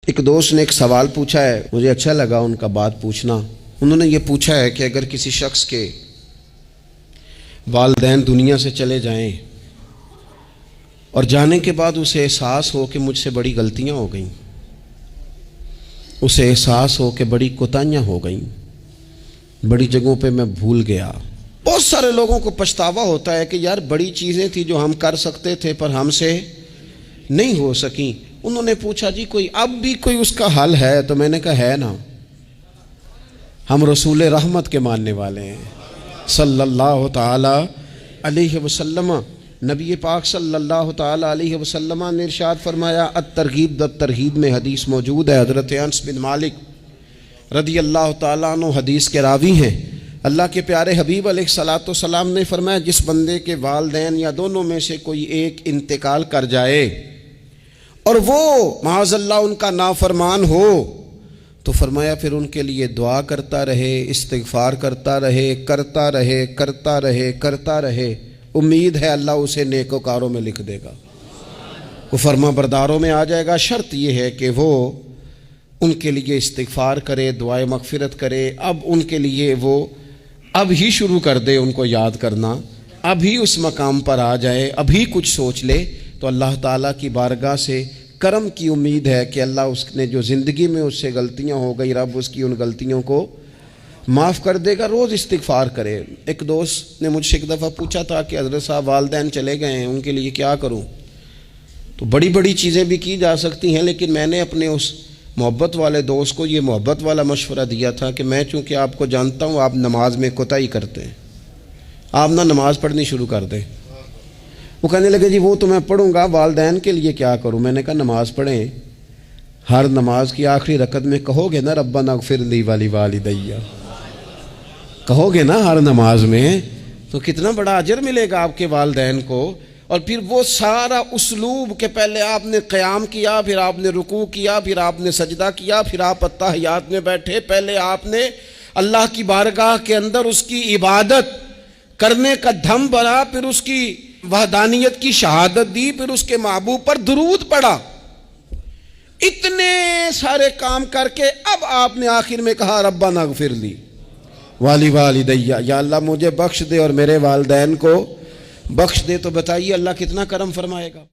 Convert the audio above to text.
ایک دوست نے ایک سوال پوچھا ہے، مجھے اچھا لگا ان کا بات پوچھنا۔ انہوں نے یہ پوچھا ہے کہ اگر کسی شخص کے والدین دنیا سے چلے جائیں اور جانے کے بعد اسے احساس ہو کہ مجھ سے بڑی غلطیاں ہو گئیں، اسے احساس ہو کہ بڑی کوتاہیاں ہو گئیں، بڑی جگہوں پہ میں بھول گیا۔ بہت سارے لوگوں کو پچھتاوا ہوتا ہے کہ یار بڑی چیزیں تھیں جو ہم کر سکتے تھے پر ہم سے نہیں ہو سکیں۔ انہوں نے پوچھا جی کوئی اب بھی کوئی اس کا حل ہے؟ تو میں نے کہا ہے نا، ہم رسول رحمت کے ماننے والے ہیں صلی اللہ تعالی علیہ وسلم۔ نبی پاک صلی اللہ تعالی علیہ وسلم نے ارشاد فرمایا، الترغیب والترہیب میں حدیث موجود ہے، حضرت انس بن مالک رضی اللہ تعالیٰ عنہ حدیث کے راوی ہیں۔ اللہ کے پیارے حبیب علیہ الصلاۃ والسلام نے فرمایا، جس بندے کے والدین یا دونوں میں سے کوئی ایک انتقال کر جائے اور وہ معاذ اللہ ان کا نافرمان ہو، تو فرمایا پھر ان کے لیے دعا کرتا رہے، استغفار کرتا رہے، کرتا رہے، کرتا رہے، کرتا رہے، امید ہے اللہ اسے نیکوکاروں میں لکھ دے گا، وہ فرما برداروں میں آ جائے گا۔ شرط یہ ہے کہ وہ ان کے لیے استغفار کرے، دعائے مغفرت کرے، اب ان کے لیے وہ اب ہی شروع کر دے ان کو یاد کرنا، اب ہی اس مقام پر آ جائے، ابھی کچھ سوچ لے، تو اللہ تعالیٰ کی بارگاہ سے کرم کی امید ہے کہ اللہ اس نے جو زندگی میں اس سے غلطیاں ہو گئی، رب اس کی ان غلطیوں کو معاف کر دے گا۔ روز استغفار کرے۔ ایک دوست نے مجھ سے ایک دفعہ پوچھا تھا کہ حضرت صاحب والدین چلے گئے ہیں، ان کے لیے کیا کروں؟ تو بڑی بڑی چیزیں بھی کی جا سکتی ہیں، لیکن میں نے اپنے اس محبت والے دوست کو یہ محبت والا مشورہ دیا تھا کہ میں چونکہ آپ کو جانتا ہوں آپ نماز میں کوتاہی کرتے ہیں، آپ نہ نماز پڑھنی شروع کر دیں۔ وہ کہنے لگے جی وہ تو میں پڑھوں گا، والدین کے لیے کیا کروں؟ میں نے کہا نماز پڑھیں، ہر نماز کی آخری رکعت میں کہو گے نا ربنا اغفر لی ولوالدی، کہو گے نا ہر نماز میں، تو کتنا بڑا اجر ملے گا آپ کے والدین کو۔ اور پھر وہ سارا اسلوب کہ پہلے آپ نے قیام کیا، پھر آپ نے رکوع کیا، پھر آپ نے سجدہ کیا، پھر آپ اتحیات میں بیٹھے، پہلے آپ نے اللہ کی بارگاہ کے اندر اس کی عبادت کرنے کا دھم بھرا، پھر اس کی وحدانیت کی شہادت دی، پھر اس کے محبوب پر درود پڑھا، اتنے سارے کام کر کے اب آپ نے آخر میں کہا ربنا اغفر لی ولوالدی، یا اللہ مجھے بخش دے اور میرے والدین کو بخش دے۔ تو بتائیے اللہ کتنا کرم فرمائے گا۔